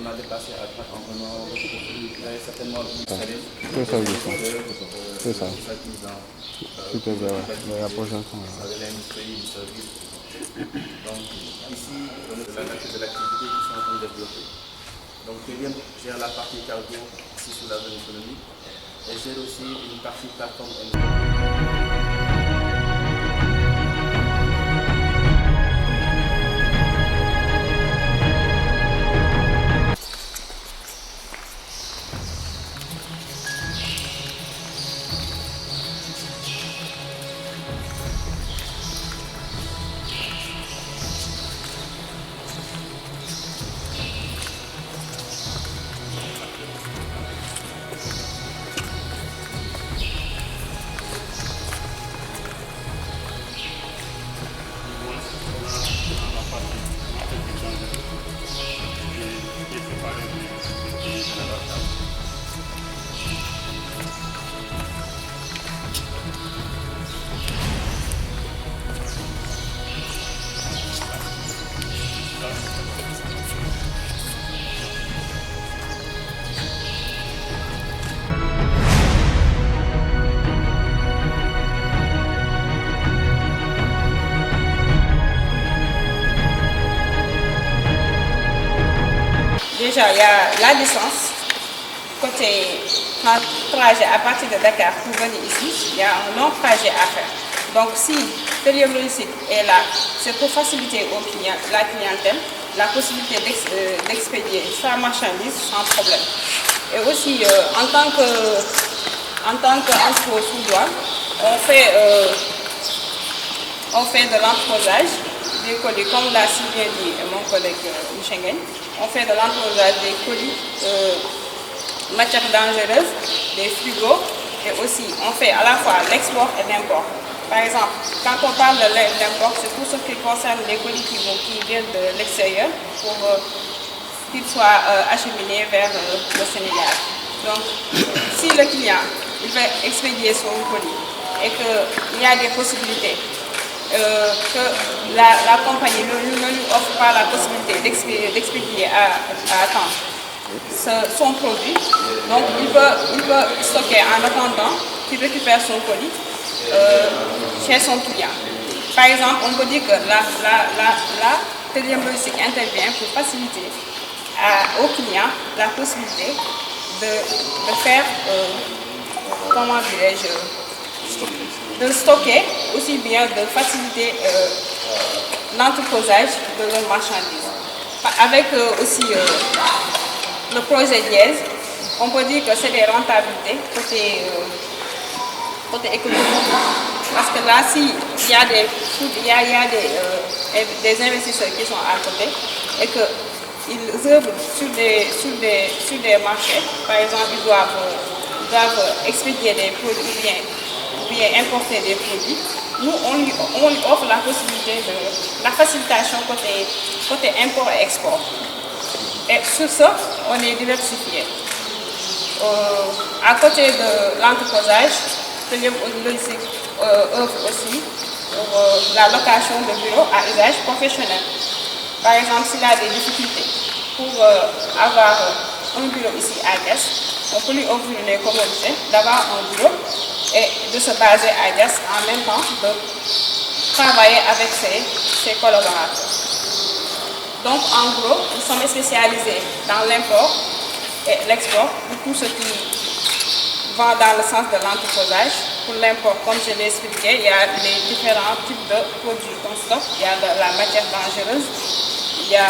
a déplacé à droite en venant. Vous avez certainement vu Salim. C'est ça, oui. C'est ça. C'est ça qui nous a. Tout est vrai, ouais. La prochaine fois. De l'industrie, du service. Donc, ici, on est la nature de l'activité qui sont en train de développer. Donc, William gère la partie cargo ici sur la zone économique et gère aussi une partie plateforme. Déjà, il y a la distance. Côté trajet à partir de Dakar pour venir ici, il y a un long trajet à faire. Donc, si Telium Logistique est là, c'est pour faciliter aux clients, la clientèle la possibilité d'expédier sa marchandise sans problème. Et aussi, en tant qu'entrepôt sous douane, on fait de l'entreposage des colis, comme l'a si bien dit mon collègue Michel Gagne. On fait de l'entreposage des colis, matières dangereuses, des frigos, et aussi on fait à la fois l'export et l'import. Par exemple, quand on parle de l'import, c'est tout ce qui concerne les colis qui viennent de l'extérieur pour qu'ils soient acheminés vers le Sénégal. Donc, si le client il veut expédier son colis et qu'il y a des possibilités que la compagnie ne lui offre pas la possibilité d'expédier à temps son produit, donc il peut stocker en attendant qu'il récupère son colis chez son client. Par exemple, on peut dire que la Telium Logistique intervient pour faciliter au client la possibilité de faire, comment dirais-je, de stocker, aussi bien de faciliter l'entreposage de leurs marchandises. Avec aussi le projet Dièse, on peut dire que c'est des rentabilités côté économique. Parce que là, s'il y a des investisseurs qui sont à côté et qu'ils œuvrent sur des marchés, par exemple, ils doivent expédier des produits ou bien importer des produits, nous, on lui offre la possibilité de la facilitation côté import et export. Et sur ça, on est diversifié. À côté de l'entreposage, Telium Logistique offre aussi pour la location de bureaux à usage professionnel. Par exemple, s'il a des difficultés pour avoir un bureau ici à Diass, on peut lui offrir les commodités d'avoir un bureau et de se baser à Diass en même temps de travailler avec ses collaborateurs. Donc, en gros, nous sommes spécialisés dans l'import et l'export pour tout ce qui va dans le sens de l'entreposage. Pour l'import, comme je l'ai expliqué, il y a les différents types de produits qu'on stocke. Il y a de la matière dangereuse, il y a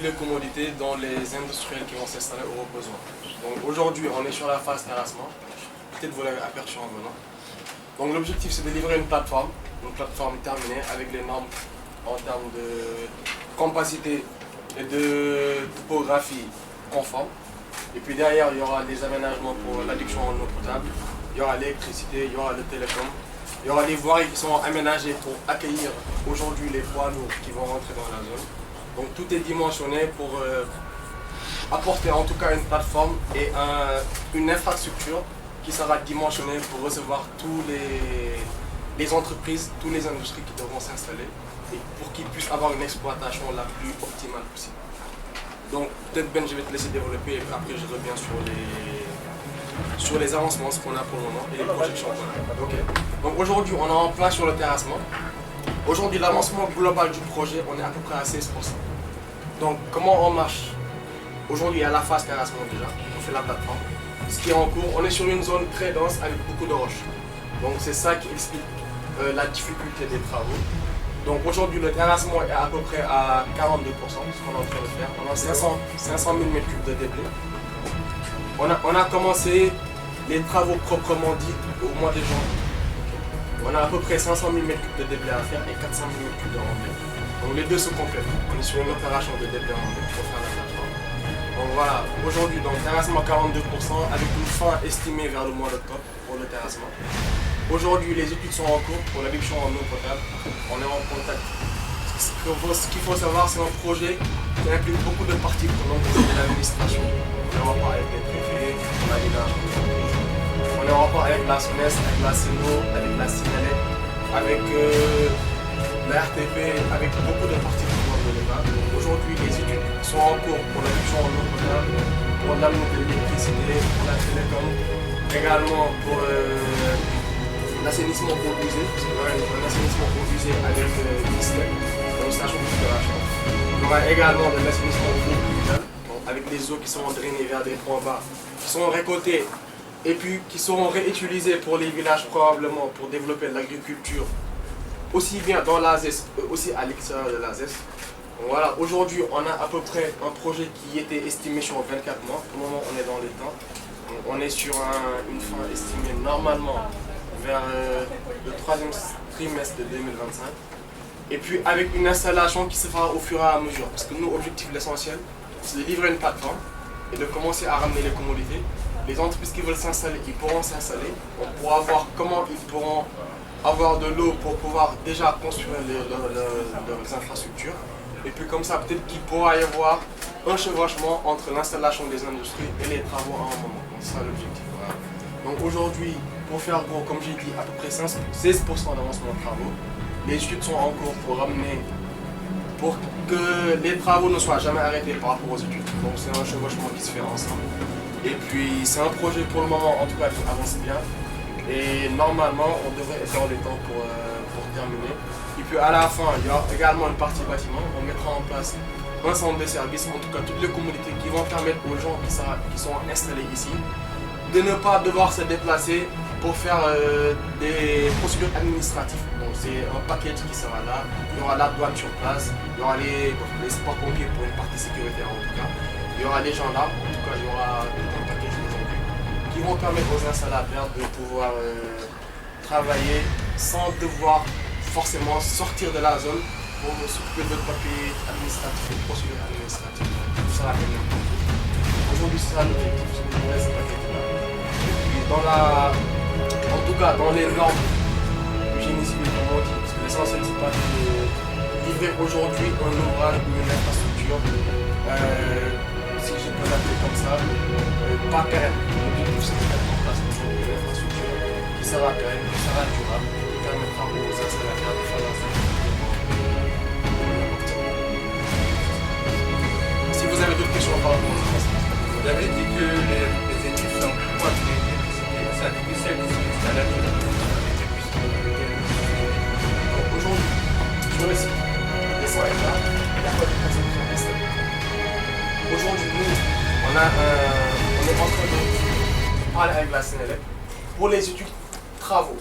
Les commodités dont les industriels qui vont s'installer auront besoin. Donc aujourd'hui, on est sur la phase terrassement. Peut-être vous l'avez aperçu en venant. Donc l'objectif, c'est de livrer une plateforme terminée avec les normes en termes de compacité et de topographie conforme. Et puis derrière, il y aura des aménagements pour l'adduction en eau potable, il y aura l'électricité, il y aura le télécom, il y aura des voiries qui sont aménagées pour accueillir aujourd'hui les poids lourds qui vont rentrer dans la zone. Donc tout est dimensionné pour apporter en tout cas une plateforme et une infrastructure qui sera dimensionnée pour recevoir tous les entreprises, toutes les industries qui devront s'installer et pour qu'ils puissent avoir une exploitation la plus optimale possible. Donc peut-être Ben, je vais te laisser développer et après je reviens sur les avancements, ce qu'on a pour le moment et les projections qu'on a. Okay. Donc aujourd'hui on est en plein sur le terrassement. Aujourd'hui l'avancement global du projet, on est à peu près à 16%. Donc comment on marche? Aujourd'hui il y a la phase terrassement déjà, on fait la plateforme. Ce qui est en cours, on est sur une zone très dense avec beaucoup de roches. Donc c'est ça qui explique la difficulté des travaux. Donc aujourd'hui le terrassement est à peu près à 42%, ce qu'on est en train de faire. On a 500 000 m3 de déblai. On a commencé les travaux proprement dit au mois de janvier. On a à peu près 500 000 m3 de déblai à faire et 400 000 m3 de remblai. Donc les deux se complètent. On est sur une opération de déblai remblai pour faire la plateforme. Donc voilà, aujourd'hui terrassement 42% avec une fin estimée vers le mois d'octobre pour le terrassement. Aujourd'hui, les études sont en cours pour l'adduction en eau potable. On est en contact. Ce qu'il faut savoir, c'est un projet qui implique beaucoup de parties prenantes de l'administration. On est en rapport avec les préfets, la village, on est en rapport avec la SONES, avec la CENO, avec la Signalette, avec la RTP, avec beaucoup de parties prenantes de l'État. Aujourd'hui, les études sont en cours pour l'adduction en eau potable, pour l'amener de l'électricité, pour la télécom, également pour l'assainissement conduisé, parce qu'il y aura un assainissement conduisé avec l'ISTEC, dans une station de filtration. Il y aura également de l'assainissement pluvial, avec les eaux qui seront drainées vers des points bas, qui seront récoltées et puis qui seront réutilisées pour les villages probablement pour développer l'agriculture, aussi bien dans l'ASES, aussi à l'extérieur de l'ASES. Voilà, aujourd'hui on a à peu près un projet qui était estimé sur 24 mois, pour le moment on est dans les temps. On est sur une fin estimée normalement vers le troisième trimestre de 2025. Et puis avec une installation qui se fera au fur et à mesure. Parce que nous, l'objectif l'essentiel, c'est de livrer une plateforme et de commencer à ramener les commodités. Les entreprises qui veulent s'installer, ils pourront s'installer. On pourra voir comment ils pourront avoir de l'eau pour pouvoir déjà construire leurs infrastructures. Et puis comme ça, peut-être qu'il pourra y avoir un chevauchement entre l'installation des industries et les travaux à un moment. C'est ça l'objectif. Voilà. Donc aujourd'hui, pour faire gros, comme j'ai dit, à peu près 16% d'avancement de travaux. Les études sont en cours pour que les travaux ne soient jamais arrêtés par rapport aux études. Donc c'est un chevauchement qui se fait ensemble. Et puis c'est un projet pour le moment, en tout cas, qui avance bien. Et normalement, on devrait être dans les temps pour terminer. Et puis à la fin, il y aura également une partie bâtiment. On mettra en place un centre de service, en tout cas toutes les commodités qui vont permettre aux gens qui sont installés ici de ne pas devoir se déplacer pour faire des procédures administratives. Donc c'est un package qui sera là, il y aura la douane sur place, il y aura les sports-pompiers pour une partie sécuritaire en tout cas, il y aura les gendarmes, en tout cas il y aura tout un package aujourd'hui qui vont permettre aux installateurs de pouvoir travailler sans devoir forcément sortir de la zone pour s'occuper de papiers administratifs et de procédures administratives. Tout ça va être aujourd'hui c'est ça l'objectif, c'est de ce package-là. En tout cas, dans les normes du génie civil, comme on dit, parce que l'essentiel, c'est pas de livrer aujourd'hui un ouvrage ou une infrastructure, si je peux l'appeler comme ça, pas pérenne. L'objectif, c'est de mettre en place aujourd'hui une infrastructure qui sera pérenne, qui sera durable, qui permettra aux installateurs de faire Si vous avez d'autres questions par rapport à ça, vous avez dit que les études sont quoi? Aujourd'hui, sur le site, les soins est là, il n'y a pas de personnes qui sont installées. Aujourd'hui, nous, on est en train de parler avec la Sénélec pour les études travaux.